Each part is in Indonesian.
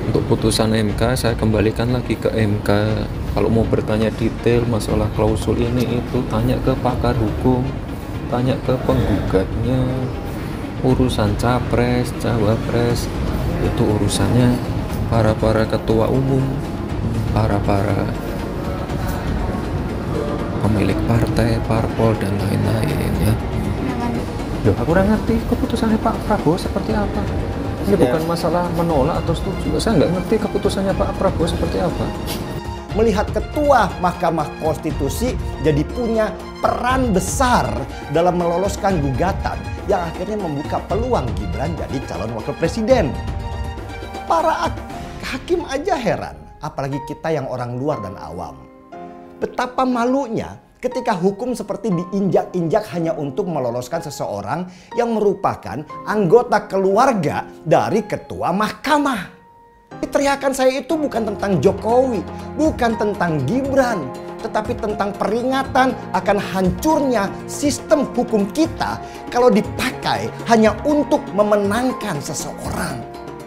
Untuk putusan MK, saya kembalikan lagi ke MK. Kalau mau bertanya detail masalah klausul ini itu, tanya ke pakar hukum, tanya ke penggugatnya. Urusan capres, cawapres, itu urusannya para ketua umum, para pemilik partai, parpol, dan lain-lain ya. Loh, aku kurang ngerti keputusannya Pak Prabowo seperti apa. Ini bukan masalah menolak atau setuju. Saya nggak ngerti keputusannya Pak Prabowo seperti apa. Melihat ketua Mahkamah Konstitusi jadi punya peran besar dalam meloloskan gugatan yang akhirnya membuka peluang Gibran jadi calon wakil presiden. Para hakim aja heran, apalagi kita yang orang luar dan awam. Betapa malunya ketika hukum seperti diinjak-injak hanya untuk meloloskan seseorang yang merupakan anggota keluarga dari ketua mahkamah. Teriakan saya itu bukan tentang Jokowi, bukan tentang Gibran, tetapi tentang peringatan akan hancurnya sistem hukum kita kalau dipakai hanya untuk memenangkan seseorang.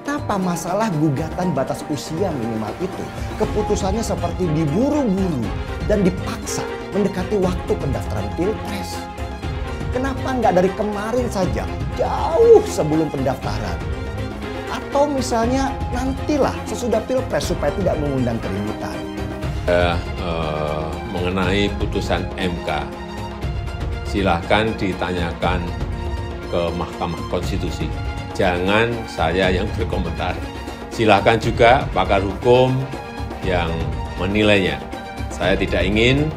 Apa masalah gugatan batas usia minimal itu? Keputusannya seperti diburu-buru dan dipaksa mendekati waktu pendaftaran Pilpres. Kenapa nggak dari kemarin saja, jauh sebelum pendaftaran? Atau misalnya nantilah sesudah Pilpres supaya tidak mengundang keributan. Mengenai putusan MK, silahkan ditanyakan ke Mahkamah Konstitusi. Jangan saya yang berkomentar. Silahkan juga pakar hukum yang menilainya. Saya tidak ingin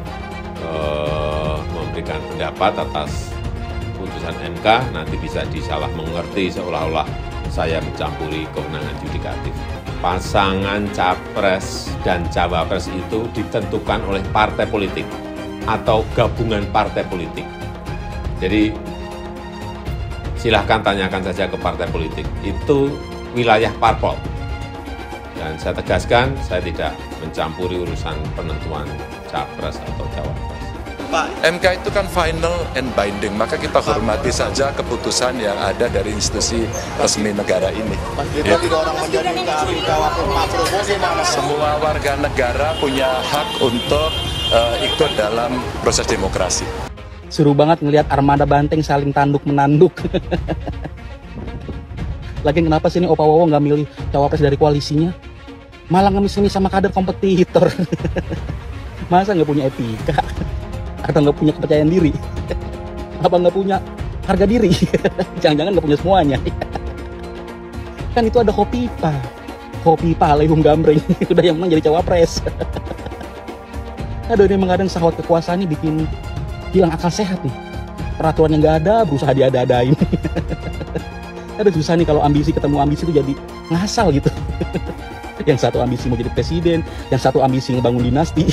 memberikan pendapat atas putusan MK, nanti bisa disalah mengerti seolah-olah saya mencampuri kewenangan yudikatif. Pasangan capres dan cawapres itu ditentukan oleh partai politik atau gabungan partai politik. Jadi silahkan tanyakan saja ke partai politik. Itu wilayah parpol. Dan saya tegaskan, saya tidak mencampuri urusan penentuan capres atau cawapres. MK itu kan final and binding, maka kita hormati saja keputusan yang ada dari institusi resmi negara ini. Ya. Semua warga negara punya hak untuk ikut dalam proses demokrasi. Seru banget ngelihat armada banteng saling tanduk-menanduk. Lagi kenapa sih ini Opa Wowo nggak milih cawapres dari koalisinya? Malah ngemis-ngemis sama kader kompetitor. Masa nggak punya etika? Atau nggak punya kepercayaan diri? Apa nggak punya harga diri? Jangan-jangan nggak punya semuanya. Kan itu ada Hopipa Alehum Gambreng. Udah yang menang jadi cawapres. Aduh, ini mengadang sahwat kekuasaan ini bikin hilang akal sehat nih. Peraturan yang nggak ada berusaha diada-adain. Aduh, susah nih kalau ambisi ketemu ambisi itu jadi ngasal gitu. Yang satu ambisi mau jadi presiden, yang satu ambisi ngebangun dinasti.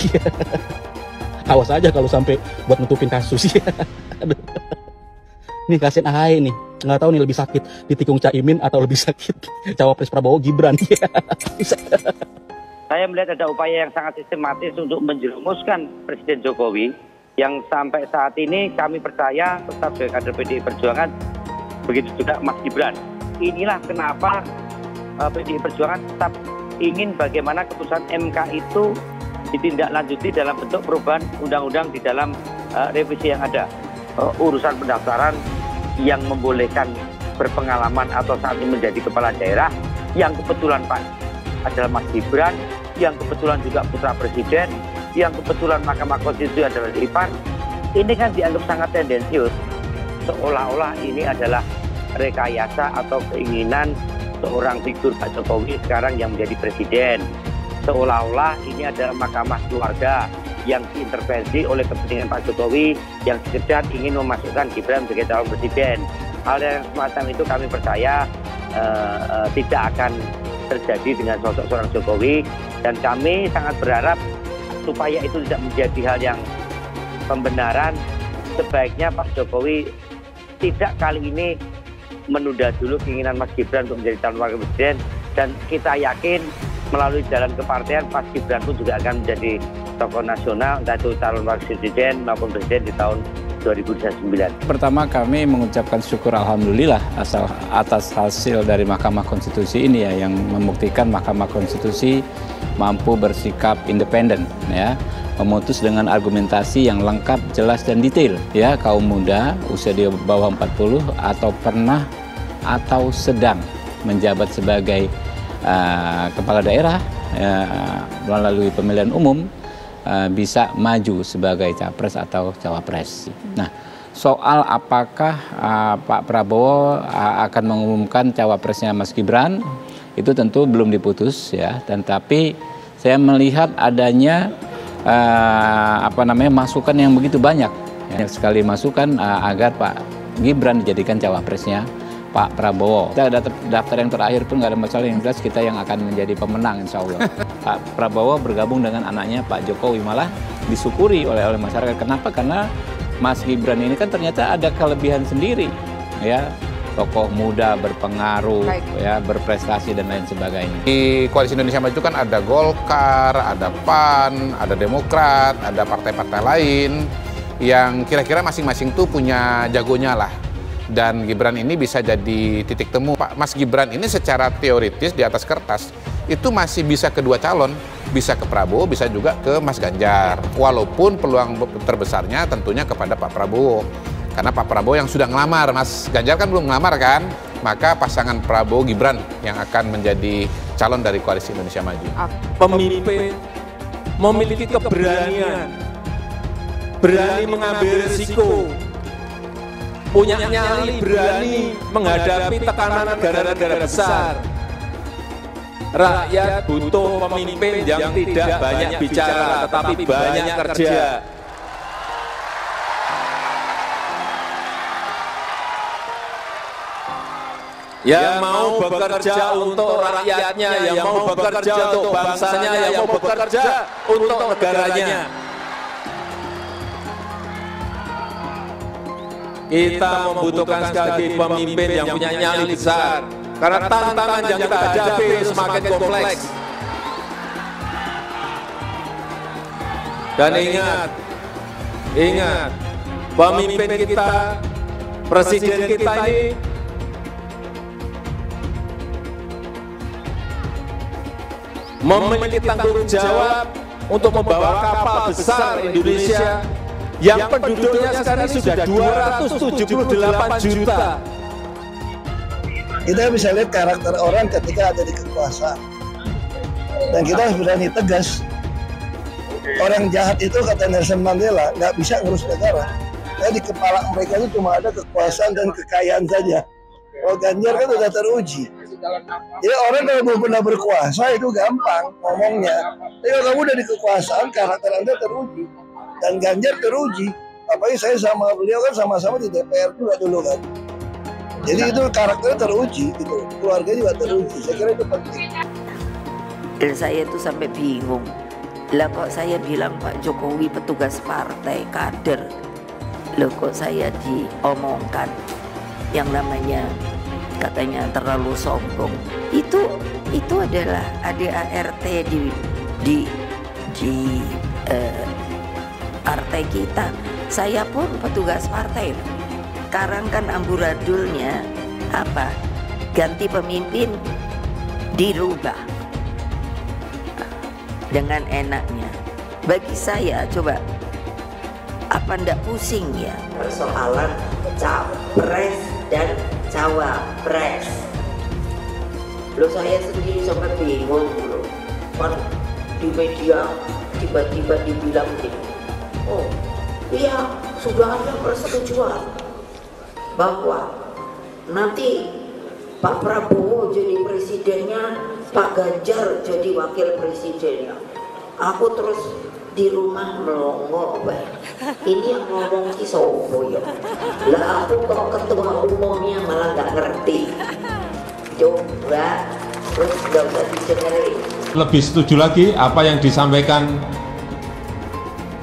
Awas aja kalau sampai buat nutupin kasus ya. Nih kasihan AHY nih, nggak tahu nih lebih sakit ditikung Caimin atau lebih sakit cawapres Prabowo Gibran. Saya melihat ada upaya yang sangat sistematis untuk menjerumuskan Presiden Jokowi yang sampai saat ini kami percaya tetap sebagai kader PDI Perjuangan, begitu juga Mas Gibran. Inilah kenapa PDI Perjuangan tetap ingin bagaimana keputusan MK itu ditindaklanjuti dalam bentuk perubahan undang-undang di dalam revisi yang ada. Urusan pendaftaran yang membolehkan berpengalaman atau saat ini menjadi kepala daerah, yang kebetulan Pak adalah Mas Gibran, yang kebetulan juga putra presiden, yang kebetulan Mahkamah Konstitusi adalah Ipar. Ini kan dianggap sangat tendensius, seolah-olah ini adalah rekayasa atau keinginan seorang figur Pak Jokowi sekarang yang menjadi presiden. Seolah-olah ini adalah mahkamah keluarga yang diintervensi oleh kepentingan Pak Jokowi yang sekedar ingin memasukkan Gibran sebagai calon presiden. Hal yang semacam itu kami percaya tidak akan terjadi dengan sosok seorang Jokowi, dan kami sangat berharap supaya itu tidak menjadi hal yang pembenaran. Sebaiknya Pak Jokowi tidak kali ini menunda dulu keinginan Mas Gibran untuk menjadi calon wakil presiden, dan kita yakin melalui jalan kepartean Mas Gibran pun juga akan menjadi tokoh nasional, entah itu calon wakil presiden maupun presiden di tahun 2009. Pertama kami mengucapkan syukur alhamdulillah atas hasil dari Mahkamah Konstitusi ini ya, yang membuktikan Mahkamah Konstitusi mampu bersikap independen ya, memutus dengan argumentasi yang lengkap, jelas dan detail ya. Kaum muda usia di bawah 40 atau pernah atau sedang menjabat sebagai kepala daerah melalui pemilihan umum bisa maju sebagai capres atau cawapres. Nah, soal apakah Pak Prabowo akan mengumumkan cawapresnya Mas Gibran, itu tentu belum diputus ya. Dan tapi saya melihat adanya masukan yang begitu banyak. Banyak sekali masukan agar Pak Gibran dijadikan cawapresnya Pak Prabowo. Kita daftar yang terakhir pun nggak ada masalah, yang jelas kita yang akan menjadi pemenang insya Allah. Pak Prabowo bergabung dengan anaknya Pak Jokowi, malah disyukuri oleh masyarakat. Kenapa? Karena Mas Gibran ini kan ternyata ada kelebihan sendiri ya. Tokoh muda, berpengaruh, ya, berprestasi dan lain sebagainya. Di Koalisi Indonesia Maju kan ada Golkar, ada PAN, ada Demokrat, ada partai-partai lain yang kira-kira masing-masing tuh punya jagonya lah. Dan Gibran ini bisa jadi titik temu. Pak Mas Gibran ini secara teoritis di atas kertas itu masih bisa kedua calon, bisa ke Prabowo, bisa juga ke Mas Ganjar. Walaupun peluang terbesarnya tentunya kepada Pak Prabowo. Karena Pak Prabowo yang sudah ngelamar, Mas Ganjar kan belum ngelamar kan, maka pasangan Prabowo Gibran yang akan menjadi calon dari Koalisi Indonesia Maju. Pemimpin memiliki keberanian, berani mengambil risiko, punya nyali, berani menghadapi tekanan negara-negara besar. Rakyat butuh pemimpin yang tidak banyak bicara, tetapi banyak kerja. Yang mau bekerja untuk rakyatnya, yang mau bekerja untuk bangsanya, yang mau bekerja untuk negaranya. Kita membutuhkan sekali lagi pemimpin yang punya nyali besar, karena tantangan yang kita hadapi semakin kompleks. Dan ingat, pemimpin kita, presiden kita ini memiliki tanggung jawab untuk membawa kapal besar Indonesia yang penduduknya sekarang sudah 278 juta. Kita bisa lihat karakter orang ketika ada di kekuasaan. Dan kita harus berani tegas. Orang jahat itu, kata Nelson Mandela, nggak bisa ngurus negara. Karena di kepala mereka itu cuma ada kekuasaan dan kekayaan saja. Kalau Ganjar kan udah teruji. Jadi orang kalau belum pernah berkuasa itu gampang ngomongnya. Tapi kalau kamu udah di kekuasaan, karakter Anda teruji. Dan Ganjar teruji, apalagi saya sama beliau kan sama-sama di DPR juga dulu kan. Jadi itu karakternya teruji, gitu. Keluarga juga teruji, saya kira itu penting. Dan saya tuh sampai bingung, lah kok saya bilang Pak Jokowi petugas partai, kader, loh kok saya diomongkan yang namanya katanya terlalu sombong. Itu adalah ADART di partai kita. Saya pun petugas partai. Sekarang kan amburadulnya apa? Ganti pemimpin dirubah dengan enaknya. Bagi saya coba, apa ndak pusing ya persoalan capres dan cawapres? Loh saya sendiri sampai bingung loh. Di media tiba-tiba dibilang gini, oh iya sudah ada persetujuan bahwa nanti Pak Prabowo jadi presidennya, Pak Ganjar jadi wakil presidennya. Aku terus di rumah melongo, ini yang ngomong si sopo ya. Lah aku kok ketua umumnya malah nggak ngerti. Coba terus nggak usah didengerin. Lebih setuju lagi apa yang disampaikan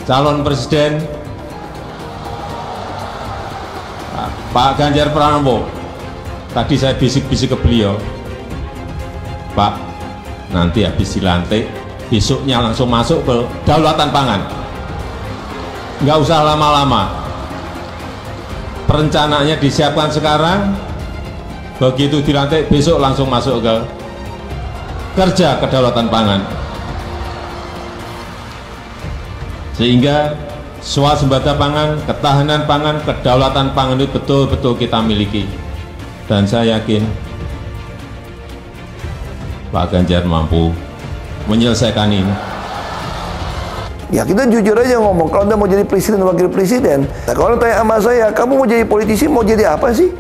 calon presiden Pak Ganjar Pranowo. Tadi saya bisik-bisik ke beliau, Pak, nanti habis dilantik, besoknya langsung masuk ke daulatan pangan. Nggak usah lama-lama. perencanaannya disiapkan sekarang, begitu dilantik besok langsung masuk ke kerja kedaulatan pangan. Sehingga swasembada pangan, ketahanan pangan, kedaulatan pangan itu betul-betul kita miliki. Dan saya yakin Pak Ganjar mampu menyelesaikan ini. Ya kita jujur aja ngomong, kalau Anda mau jadi presiden dan wakil presiden, nah kalau tanya sama saya, kamu mau jadi politisi, mau jadi apa sih?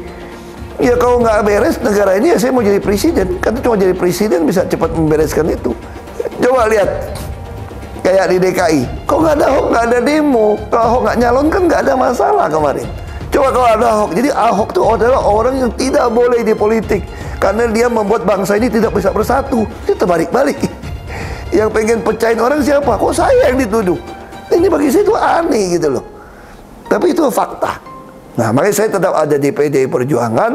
Ya kalau nggak beres negara ini, ya saya mau jadi presiden. Kan cuma jadi presiden bisa cepat membereskan itu. Coba lihat, kayak di DKI, kok nggak ada Ahok, nggak ada demo. Kalau Ahok nggak nyalon kan nggak ada masalah kemarin. Coba kalau ada Ahok, jadi Ahok itu adalah orang yang tidak boleh di politik karena dia membuat bangsa ini tidak bisa bersatu. Itu terbalik-balik. Yang pengen pecahin orang siapa? Kok saya yang dituduh? Ini bagi saya itu aneh gitu loh. Tapi itu fakta. Nah, makanya saya tetap ada di PDI Perjuangan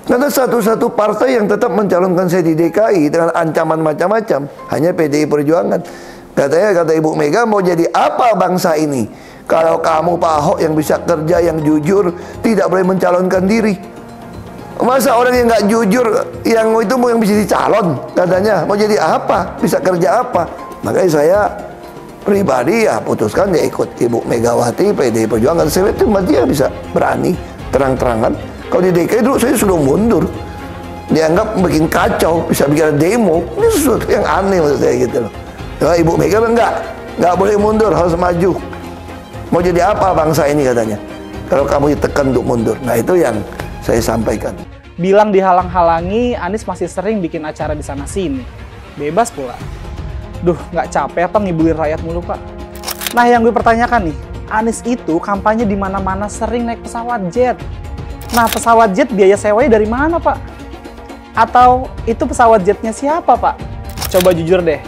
karena satu-satu partai yang tetap mencalonkan saya di DKI dengan ancaman macam-macam hanya PDI Perjuangan. Kata Ibu Mega, mau jadi apa bangsa ini? Kalau kamu Pak Ahok yang bisa kerja, yang jujur, tidak boleh mencalonkan diri. Masa orang yang nggak jujur, yang itu mau yang bisa dicalon, katanya mau jadi apa, bisa kerja apa? Makanya saya pribadi ya putuskan dia ikut Ibu Megawati, PDI Perjuangan. Saya itu dia bisa berani terang-terangan. Kalau di DKI dulu saya sudah mundur, dianggap bikin kacau, bisa bikin demo. Ini sesuatu yang aneh menurut saya gitu loh. Nah, Ibu Mega nggak boleh mundur, harus maju. Mau jadi apa bangsa ini katanya? Kalau kamu ditekan untuk mundur. Nah itu yang saya sampaikan. Bilang dihalang-halangi, Anies masih sering bikin acara di sana-sini. Bebas pula. Duh, nggak capek apa ngibulin rakyat mulu, Pak? Nah, yang gue pertanyakan nih, Anies itu kampanye di mana-mana sering naik pesawat jet. Nah, pesawat jet biaya sewanya dari mana, Pak? Atau itu pesawat jetnya siapa, Pak? Coba jujur deh.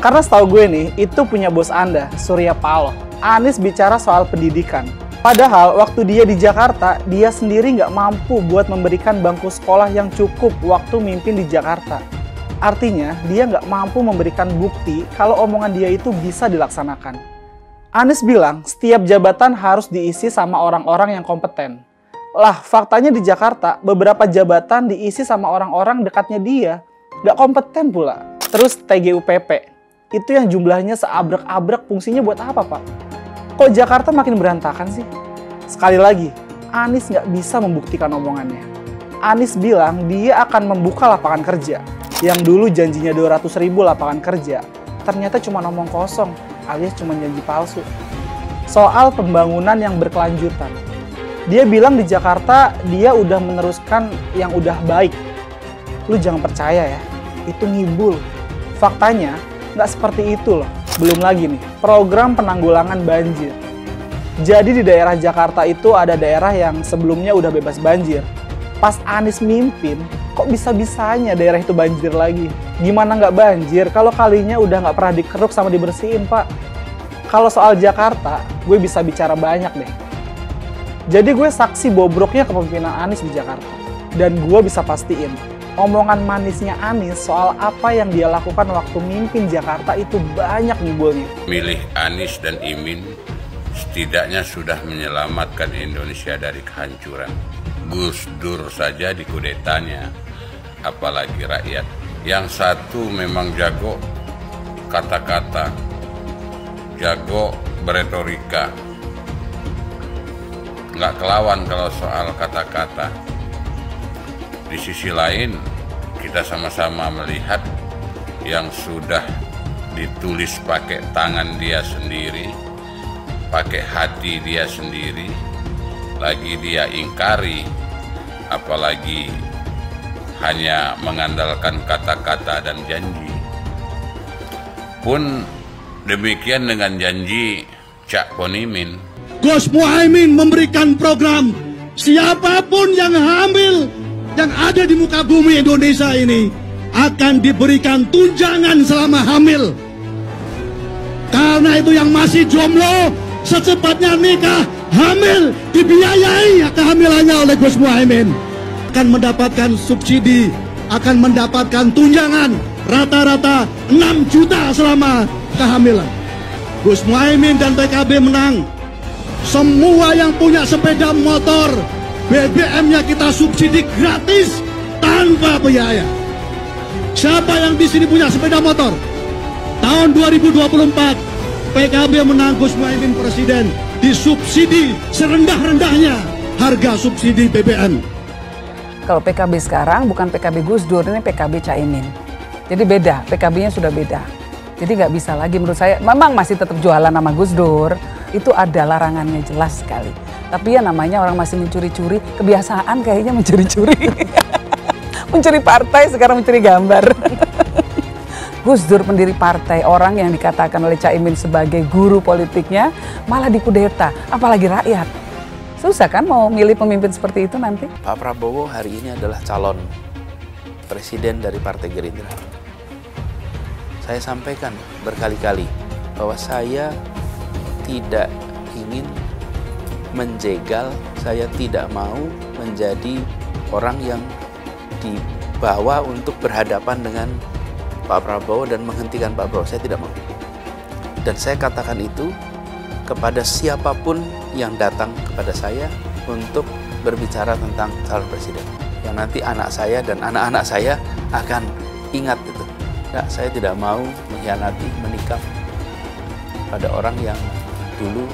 Karena setahu gue nih, itu punya bos Anda, Surya Paloh. Anies bicara soal pendidikan. Padahal waktu dia di Jakarta, dia sendiri nggak mampu buat memberikan bangku sekolah yang cukup waktu mimpin di Jakarta. Artinya, dia nggak mampu memberikan bukti kalau omongan dia itu bisa dilaksanakan. Anies bilang, setiap jabatan harus diisi sama orang-orang yang kompeten. Lah, faktanya di Jakarta, beberapa jabatan diisi sama orang-orang dekatnya dia. Nggak kompeten pula. Terus TGUPP. Itu yang jumlahnya seabrek-abrek, fungsinya buat apa, Pak? Kok Jakarta makin berantakan sih? Sekali lagi, Anies nggak bisa membuktikan omongannya. Anies bilang dia akan membuka lapangan kerja. Yang dulu janjinya 200.000 lapangan kerja, ternyata cuma ngomong kosong, alias cuma janji palsu. Soal pembangunan yang berkelanjutan. Dia bilang di Jakarta dia udah meneruskan yang udah baik. Lu jangan percaya ya, itu ngibul. Faktanya, nggak seperti itu loh. Belum lagi nih, program penanggulangan banjir. Jadi di daerah Jakarta itu ada daerah yang sebelumnya udah bebas banjir. Pas Anies mimpin, kok bisa-bisanya daerah itu banjir lagi? Gimana nggak banjir kalau kalinya udah nggak pernah dikeruk sama dibersihin, Pak? Kalau soal Jakarta, gue bisa bicara banyak deh. Jadi gue saksi bobroknya kepemimpinan Anies di Jakarta. Dan gue bisa pastiin, omongan manisnya Anies soal apa yang dia lakukan waktu mimpin Jakarta itu banyak ngibulnya. Milih Anies dan Imin setidaknya sudah menyelamatkan Indonesia dari kehancuran. Gus Dur saja dikudetanya, apalagi rakyat. Yang satu memang jago kata-kata, jago beretorika, nggak kelawan kalau soal kata-kata. Di sisi lain, kita sama-sama melihat yang sudah ditulis pakai tangan dia sendiri, pakai hati dia sendiri, lagi dia ingkari, apalagi hanya mengandalkan kata-kata dan janji. Pun demikian dengan janji Cak Ponimin. Gus Muhaimin memberikan program, siapapun yang hamil yang ada di muka bumi Indonesia ini akan diberikan tunjangan selama hamil. Karena itu yang masih jomblo secepatnya nikah, hamil, dibiayai kehamilannya oleh Gus Muhaimin. Akan mendapatkan subsidi, akan mendapatkan tunjangan rata-rata 6 juta selama kehamilan. Gus Muhaimin dan PKB menang. semua yang punya sepeda motor, BBM-nya kita subsidi gratis tanpa biaya. Siapa yang di sini punya sepeda motor? Tahun 2024 PKB menang Gus Muhaimin presiden, disubsidi serendah-rendahnya harga subsidi BBM. Kalau PKB sekarang bukan PKB Gus Dur, ini PKB Caimin. Jadi beda, PKB-nya sudah beda. Jadi nggak bisa lagi menurut saya, memang masih tetap jualan nama Gus Dur, itu ada larangannya jelas sekali. Tapi ya namanya orang masih mencuri-curi, kebiasaan kayaknya mencuri-curi. Mencuri partai, sekarang mencuri gambar. Gus Dur pendiri partai, orang yang dikatakan oleh Caimin sebagai guru politiknya, malah dikudeta, apalagi rakyat. Susah kan mau milih pemimpin seperti itu nanti? Pak Prabowo hari ini adalah calon presiden dari Partai Gerindra. Saya sampaikan berkali-kali bahwa saya tidak ingin menjegal, saya tidak mau menjadi orang yang dibawa untuk berhadapan dengan Pak Prabowo dan menghentikan Pak Prabowo. Saya tidak mau. Dan saya katakan itu kepada siapapun yang datang kepada saya untuk berbicara tentang calon presiden. Yang nanti anak saya dan anak-anak saya akan ingat itu. Nah, saya tidak mau mengkhianati, menikam pada orang yang dulu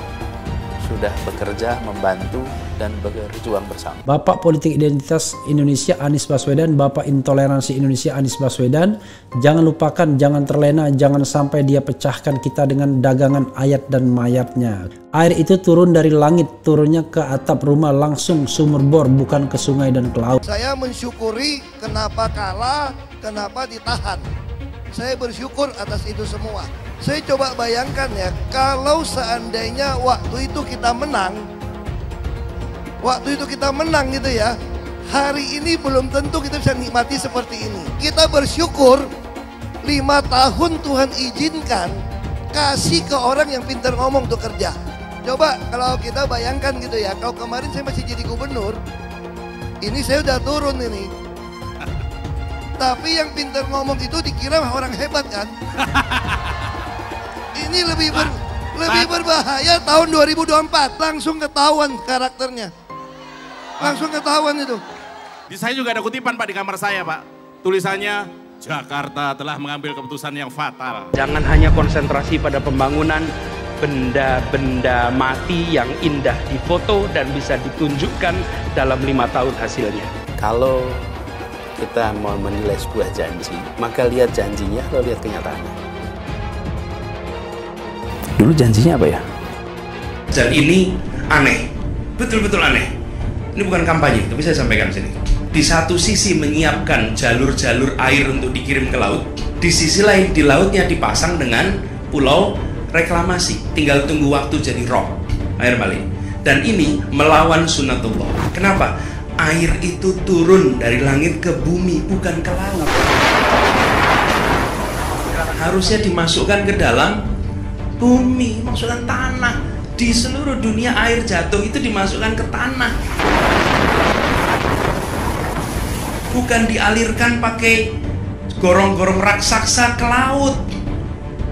sudah bekerja, membantu, dan berjuang bersama. Bapak Politik Identitas Indonesia Anies Baswedan, Bapak Intoleransi Indonesia Anies Baswedan, jangan lupakan, jangan terlena, jangan sampai dia pecahkan kita dengan dagangan ayat dan mayatnya. Air itu turun dari langit, turunnya ke atap rumah langsung sumur bor, bukan ke sungai dan ke laut. Saya mensyukuri kenapa kalah, kenapa ditahan. Saya bersyukur atas itu semua. Saya coba bayangkan ya, kalau seandainya waktu itu kita menang gitu ya, hari ini belum tentu kita bisa nikmati seperti ini. Kita bersyukur 5 tahun Tuhan izinkan kasih ke orang yang pintar ngomong untuk kerja. Coba kalau kita bayangkan gitu ya, kalau kemarin saya masih jadi gubernur, ini saya udah turun ini. Tapi yang pintar ngomong itu dikira orang hebat kan? Ini lebih berbahaya tahun 2024, langsung ketahuan karakternya. Langsung ketahuan itu. Di saya juga ada kutipan Pak di kamar saya Pak. Tulisannya, Jakarta telah mengambil keputusan yang fatal. Jangan hanya konsentrasi pada pembangunan benda-benda mati yang indah difoto dan bisa ditunjukkan dalam 5 tahun hasilnya. Kalau kita mau menilai sebuah janji, maka lihat janjinya atau lihat kenyataannya. Dulu janjinya apa ya? Dan ini aneh, betul-betul aneh. Ini bukan kampanye, tapi saya sampaikan sini. Di satu sisi menyiapkan jalur-jalur air untuk dikirim ke laut, di sisi lain di lautnya dipasang dengan pulau reklamasi. Tinggal tunggu waktu jadi rob, air balik. Dan ini melawan sunatullah. Kenapa? Air itu turun dari langit ke bumi, bukan ke laut. Harusnya dimasukkan ke dalam bumi, masukkan tanah. Di seluruh dunia air jatuh itu dimasukkan ke tanah, bukan dialirkan pakai gorong-gorong raksasa ke laut.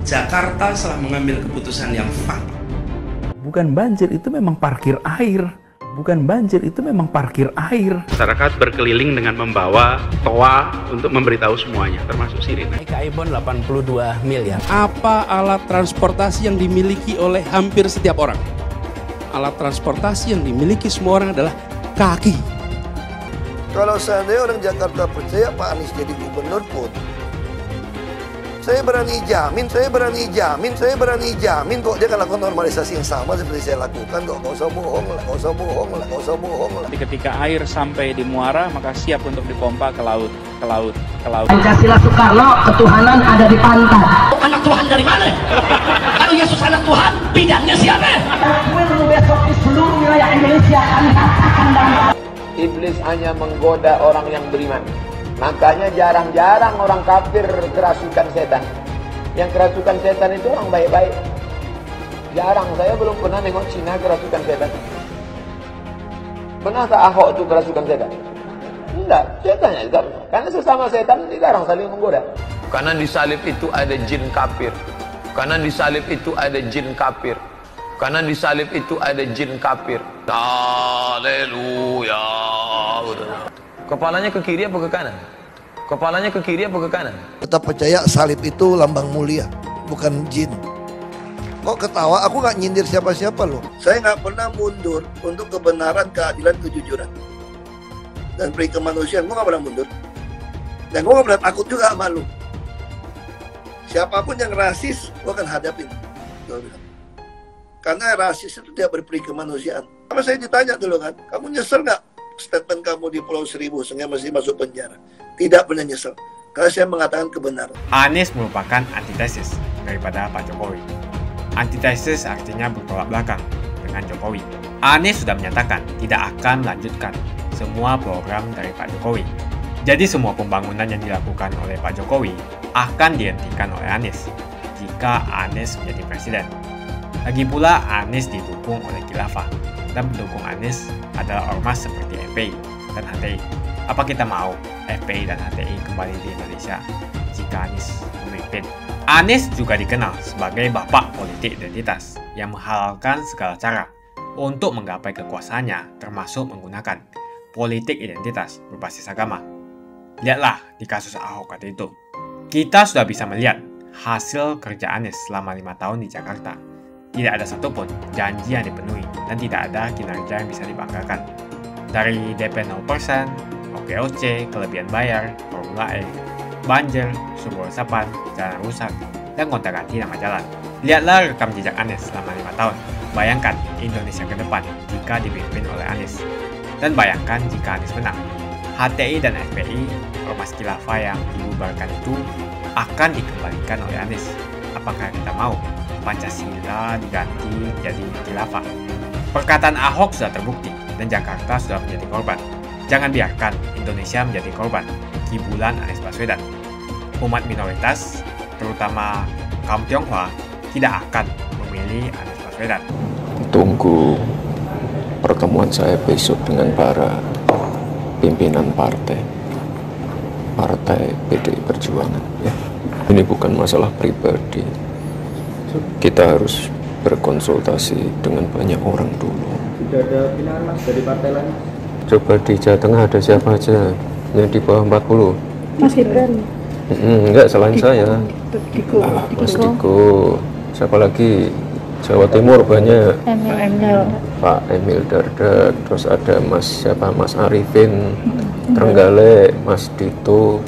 Jakarta telah mengambil keputusan yang fatal. Bukan banjir, itu memang parkir air. Bukan banjir, itu memang parkir air. Masyarakat berkeliling dengan membawa toa untuk memberitahu semuanya, termasuk sirine. Ibon 82 miliar. Apa alat transportasi yang dimiliki oleh hampir setiap orang? Alat transportasi yang dimiliki semua orang adalah kaki. Kalau seandainya orang Jakarta percaya Pak Anies jadi gubernur pun, saya berani jamin kok dia akan lakukan normalisasi yang sama seperti saya lakukan kok. Nggak usah bohong lah. Ketika air sampai di muara, maka siap untuk dipompa ke laut. Pancasila Soekarno, ketuhanan ada di pantai. Anak Tuhan dari mana? Kalau Yesus anak Tuhan, bidangnya siapa? Besok di seluruh wilayah Indonesia kami katakan damai. Iblis hanya menggoda orang yang beriman. Makanya jarang-jarang orang kafir kerasukan setan. Yang kerasukan setan itu orang baik-baik. Jarang, saya belum pernah nengok Cina kerasukan setan. Pernah tak Ahok itu kerasukan setan? Enggak, setannya juga. Karena sesama setan dilarang saling menggoda. Karena di salib itu ada jin kafir. Karena di salib itu ada jin kafir. Haleluya. Kepalanya ke kiri apa ke kanan? Kepalanya ke kiri apa ke kanan? Tetap percaya salib itu lambang mulia, bukan jin. Kok ketawa? Aku nggak nyindir siapa-siapa loh. Saya nggak pernah mundur untuk kebenaran, keadilan, kejujuran, dan peri kemanusiaan. Gue nggak pernah mundur. Dan gue nggak pernah takut juga sama lu. Siapapun yang rasis, gue akan hadapin. Karena rasis itu tidak berperi kemanusiaan. Sama saya ditanya dulu kan, kamu nyesel nggak statement kamu di Pulau Seribu sehingga masih masuk penjara? Tidak pernah nyesel, karena saya mengatakan kebenaran. Anies merupakan antitesis daripada Pak Jokowi. Antitesis artinya bertolak belakang dengan Jokowi. Anies sudah menyatakan tidak akan melanjutkan semua program dari Pak Jokowi. Jadi semua pembangunan yang dilakukan oleh Pak Jokowi akan dihentikan oleh Anies jika Anies menjadi presiden. Lagi pula Anies didukung oleh khilafah dan pendukung Anies adalah ormas seperti FPI dan HTI. Apa kita mau FPI dan HTI kembali di Indonesia jika Anies memimpin? Anies juga dikenal sebagai bapak politik identitas yang menghalalkan segala cara untuk menggapai kekuasaannya, termasuk menggunakan politik identitas berbasis agama. Lihatlah di kasus Ahok waktu itu. Kita sudah bisa melihat hasil kerja Anies selama 5 tahun di Jakarta. Tidak ada satupun janji yang dipenuhi dan tidak ada kinerja yang bisa dibanggakan. Dari DP 0%, OKOC, kelebihan bayar, Formula E, banjir, sumber resapan, jalan rusak, dan gonta-ganti nama jalan. Lihatlah rekam jejak Anies selama 5 tahun. Bayangkan Indonesia ke depan jika dipimpin oleh Anies. Dan bayangkan jika Anies menang. HTI dan FPI, ormas khilafah yang dibubarkan itu akan dikembalikan oleh Anies. Apakah kita mau Pancasila diganti jadi khilafah? Perkataan Ahok sudah terbukti dan Jakarta sudah menjadi korban. Jangan biarkan Indonesia menjadi korban kibulan Anies Baswedan. Umat minoritas, terutama kaum Tionghoa, tidak akan memilih Anies Baswedan. Tunggu pertemuan saya besok dengan para pimpinan partai PDI Perjuangan. Ya. Ini bukan masalah pribadi. Kita harus berkonsultasi dengan banyak orang dulu. Sudah ada pilihan mas dari partai lain? Coba di Jawa Tengah ada siapa aja yang di bawah 40? Mas Gibran. Enggak, selain saya. Mas Diko. Siapa lagi? Jawa Timur banyak. Pak Emil Dardak. Terus ada Mas Arifin Trenggalek, Mas Dito,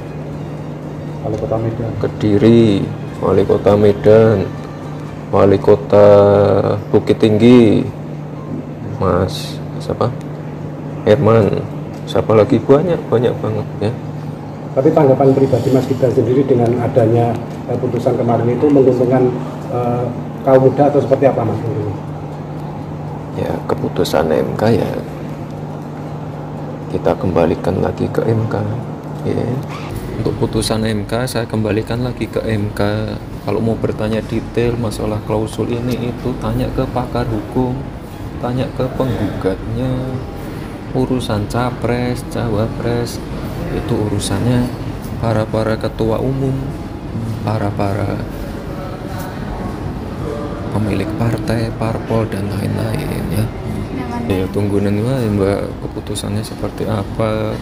Wali Kota Medan, Kediri, Wali Kota Medan, Wali Kota Bukit Tinggi, Mas siapa? Herman, siapa lagi, banyak banget ya. Tapi tanggapan pribadi Mas Gibran sendiri dengan adanya putusan kemarin itu menguntungkan kaum muda atau seperti apa Mas? Ya keputusan MK ya kita kembalikan lagi ke MK ya. Untuk putusan MK saya kembalikan lagi ke MK. Kalau mau bertanya detail masalah klausul ini itu tanya ke pakar hukum, tanya ke penggugatnya. Urusan capres, cawapres itu urusannya para ketua umum, para pemilik partai, parpol dan lain-lain ya. Ya tunggu nanti Mbak keputusannya seperti apa,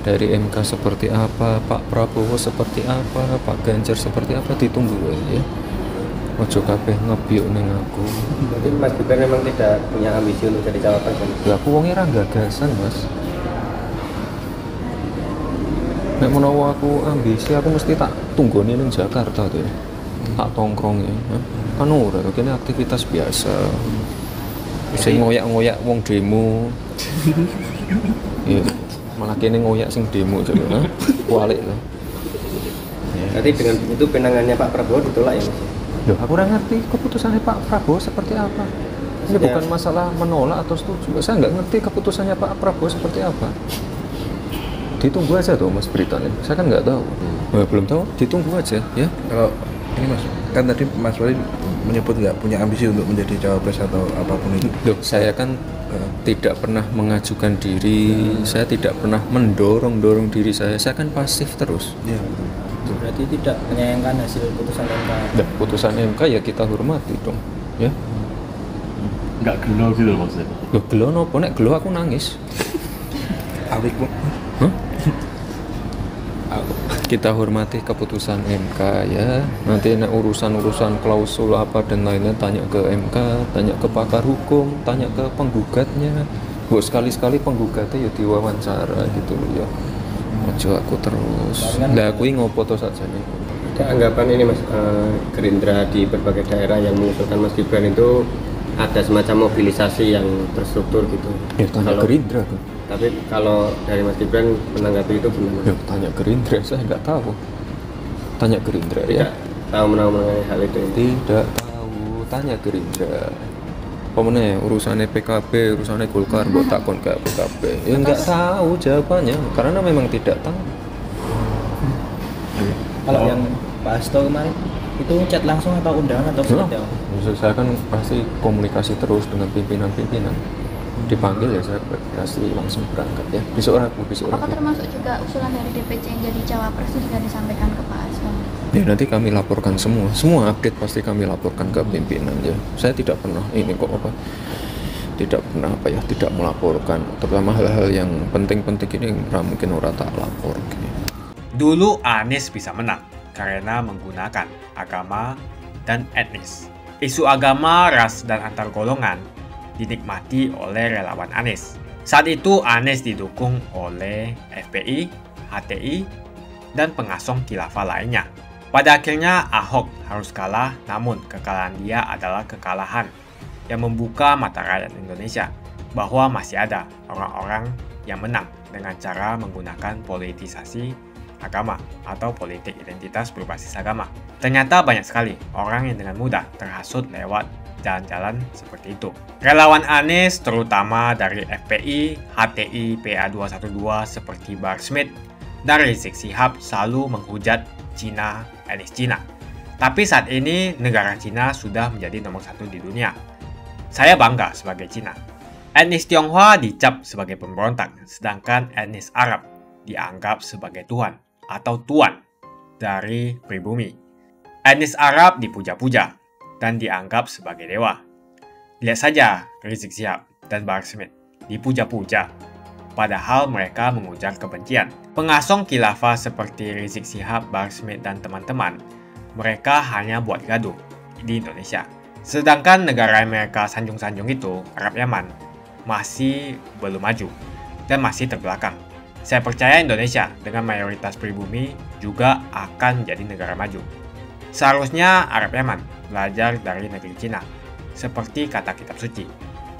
dari MK seperti apa, Pak Prabowo seperti apa, Pak Ganjar seperti apa, ditunggu ya. Ojo kabeh ngebiuk ning aku. Berarti Mas Gibran memang tidak punya ambisi untuk jadi cawapres kan? Ya aku wonge ra gagasan Mas. Nek menawa aku ambisi aku mesti tak tunggone ning Jakarta tuh. Tak tongkrong ya. Kan ora kene aktivitas biasa. Sing ngoyak-ngoyak wong demo. Iya, malah kene ngoyak sing demo coba. Balik lah. Berarti dengan itu penangannya Pak Prabowo ditolak ya Mas? Loh, aku ora ngerti keputusannya Pak Prabowo seperti apa. Ini bukan masalah menolak atau setuju. Saya nggak ngerti keputusannya Pak Prabowo seperti apa. Ditunggu aja tuh Mas beritanya. Saya kan nggak tahu. Belum tahu. Ditunggu aja ya. Kalau ini Mas, kan tadi Mas Wali menyebut nggak punya ambisi untuk menjadi cawapres atau apapun itu. Loh, saya kan tidak pernah mengajukan diri, saya tidak pernah mendorong diri saya kan pasif terus. Ya. Berarti tidak menyayangkan hasil putusan MK. Nah, putusan MK ya kita hormati dong, ya. nggak gelo gitu loh maksudnya. Loh gelo nopo? Nek gelo aku nangis. Awik kok. Hah? Kita hormati keputusan MK ya. Nanti urusan-urusan klausul apa dan lainnya tanya ke MK, tanya ke pakar hukum, tanya ke penggugatnya. Buat sekali-sekali penggugatnya ya diwawancara gitu loh ya. Ojo aku terus. Lah aku ngopo to saja nih. Ada anggapan ini Mas, Gerindra di berbagai daerah yang mengusulkan Mas Gibran itu ada semacam mobilisasi yang terstruktur gitu. Ya tanya Gerindra tuh. Tapi kalau dari Mas Gibran menanggapi itu gimana? Ya, tanya Gerindra, saya nggak tahu. Tanya Gerindra ya. Tahu mengenai hal itu? Tidak tahu, tanya Gerindra. Pokoknya urusannya PKB, urusannya Golkar, buat takon ke PKB. Ya nggak tahu jawabannya, karena memang tidak tahu. Kalau yang Pak Hasto kemarin itu chat langsung atau undangan atau seperti apa? Maksud saya kan pasti komunikasi terus dengan pimpinan-pimpinan. Dipanggil ya saya pasti langsung berangkat ya. Besok ragu. Apakah termasuk juga usulan dari DPC yang jadi cawapres itu sudah disampaikan ke Pak Hasto? Ya nanti kami laporkan semua update pasti kami laporkan ke pimpinan ya. Saya tidak pernah tidak melaporkan, terutama hal-hal yang penting-penting ini mungkin orang tak lapor. Dulu Anies bisa menang karena menggunakan agama dan etnis. Isu agama, ras, dan antar golongan dinikmati oleh relawan Anies. Saat itu Anies didukung oleh FPI, HTI, dan pengasong khilafah lainnya. Pada akhirnya Ahok harus kalah, namun kekalahan dia adalah kekalahan yang membuka mata rakyat Indonesia bahwa masih ada orang-orang yang menang dengan cara menggunakan politisasi agama atau politik identitas berbasis agama. Ternyata banyak sekali orang yang dengan mudah terhasut lewat jalan-jalan seperti itu. Relawan Anies terutama dari FPI, HTI, PA212 seperti Bahar Smith dan Rizik Syihab selalu menghujat Cina, etnis Cina. Tapi saat ini negara Cina sudah menjadi nomor 1 di dunia. Saya bangga sebagai Cina. Etnis Tionghoa dicap sebagai pemberontak, sedangkan etnis Arab dianggap sebagai Tuhan atau tuan dari pribumi. Etnis Arab dipuja-puja dan dianggap sebagai dewa. Lihat saja Rizik Syihab dan Bahar Smith dipuja-puja, padahal mereka mengujar kebencian. Pengasong khilafah seperti Rizik Syihab, Bahar Smith, dan teman-teman, mereka hanya buat gaduh di Indonesia. Sedangkan negara yang mereka sanjung-sanjung itu, Arab Yaman, masih belum maju dan masih terbelakang. Saya percaya Indonesia dengan mayoritas pribumi juga akan menjadi negara maju. Seharusnya Arab Yaman belajar dari negeri Cina. Seperti kata kitab suci,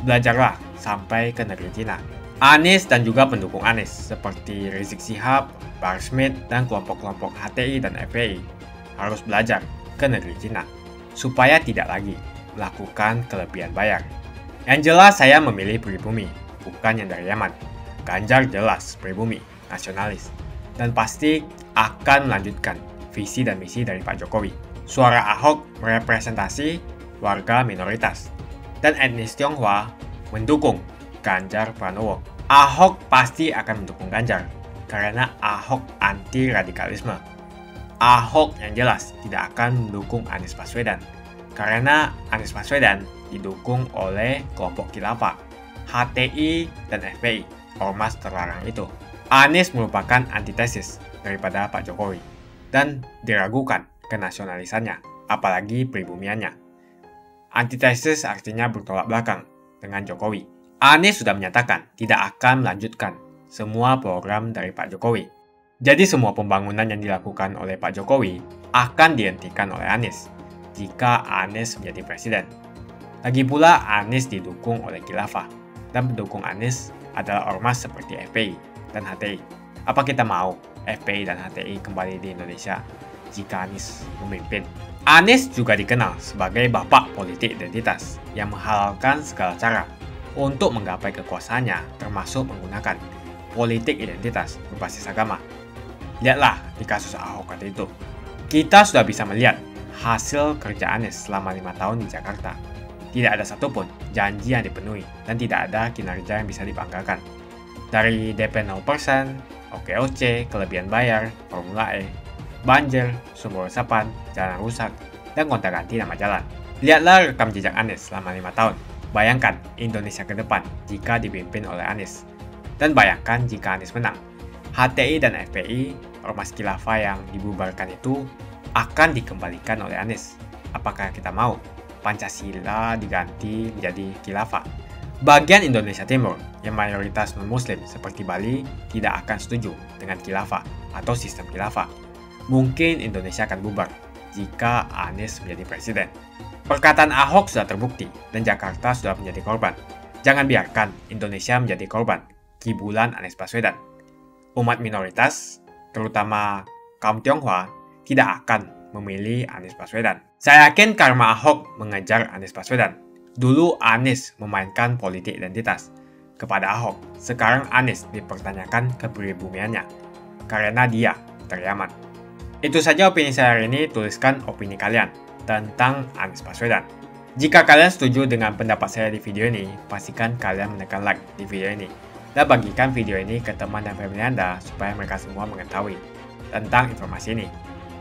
belajarlah sampai ke negeri Cina. Anies dan juga pendukung Anies seperti Rizik Syihab, Bahar Smith, dan kelompok-kelompok HTI dan FPI harus belajar ke negeri Cina supaya tidak lagi melakukan kelebihan bayar. Yang jelas saya memilih pribumi, bukan yang dari Yaman. Ganjar jelas pribumi, nasionalis, dan pasti akan melanjutkan visi dan misi dari Pak Jokowi. Suara Ahok merepresentasi warga minoritas, dan etnis Tionghoa mendukung Ganjar Pranowo. Ahok pasti akan mendukung Ganjar, karena Ahok anti radikalisme. Ahok yang jelas tidak akan mendukung Anies Baswedan, karena Anies Baswedan didukung oleh kelompok khilafah, HTI, dan FPI. Ormas terlarang itu. Anies merupakan antitesis daripada Pak Jokowi dan diragukan kenasionalisannya, apalagi pribumiannya. Antitesis artinya bertolak belakang dengan Jokowi. Anies sudah menyatakan tidak akan melanjutkan semua program dari Pak Jokowi. Jadi semua pembangunan yang dilakukan oleh Pak Jokowi akan dihentikan oleh Anies jika Anies menjadi presiden. Lagi pula Anies didukung oleh khilafah dan pendukung Anies adalah ormas seperti FPI dan HTI. Apa kita mau FPI dan HTI kembali di Indonesia jika Anies memimpin? Anies juga dikenal sebagai bapak politik identitas yang menghalalkan segala cara untuk menggapai kekuasaannya, termasuk menggunakan politik identitas berbasis agama. Lihatlah di kasus Ahok tadi itu. Kita sudah bisa melihat hasil kerja Anies selama 5 tahun di Jakarta. Tidak ada satupun janji yang dipenuhi dan tidak ada kinerja yang bisa dibanggakan. Dari DP 0%, OKOC, kelebihan bayar, Formula E, banjir, sumber resapan, jalan rusak, dan gonta-ganti nama jalan. Lihatlah rekam jejak Anies selama 5 tahun. Bayangkan Indonesia ke depan jika dipimpin oleh Anies. Dan bayangkan jika Anies menang. HTI dan FPI, ormas khilafah yang dibubarkan itu akan dikembalikan oleh Anies. Apakah kita mau Pancasila diganti menjadi khilafah? Bagian Indonesia Timur yang mayoritas non-muslim seperti Bali tidak akan setuju dengan khilafah atau sistem khilafah. Mungkin Indonesia akan bubar jika Anies menjadi presiden. Perkataan Ahok sudah terbukti dan Jakarta sudah menjadi korban. Jangan biarkan Indonesia menjadi korban kibulan Anies Baswedan. Umat minoritas, terutama kaum Tionghoa, tidak akan memilih Anies Baswedan. Saya yakin karma Ahok mengejar Anies Baswedan. Dulu Anies memainkan politik identitas kepada Ahok. Sekarang Anies dipertanyakan kepribumiannya karena dia teriaman. Itu saja opini saya hari ini. Tuliskan opini kalian tentang Anies Baswedan. Jika kalian setuju dengan pendapat saya di video ini, pastikan kalian menekan like di video ini dan bagikan video ini ke teman dan family Anda supaya mereka semua mengetahui tentang informasi ini.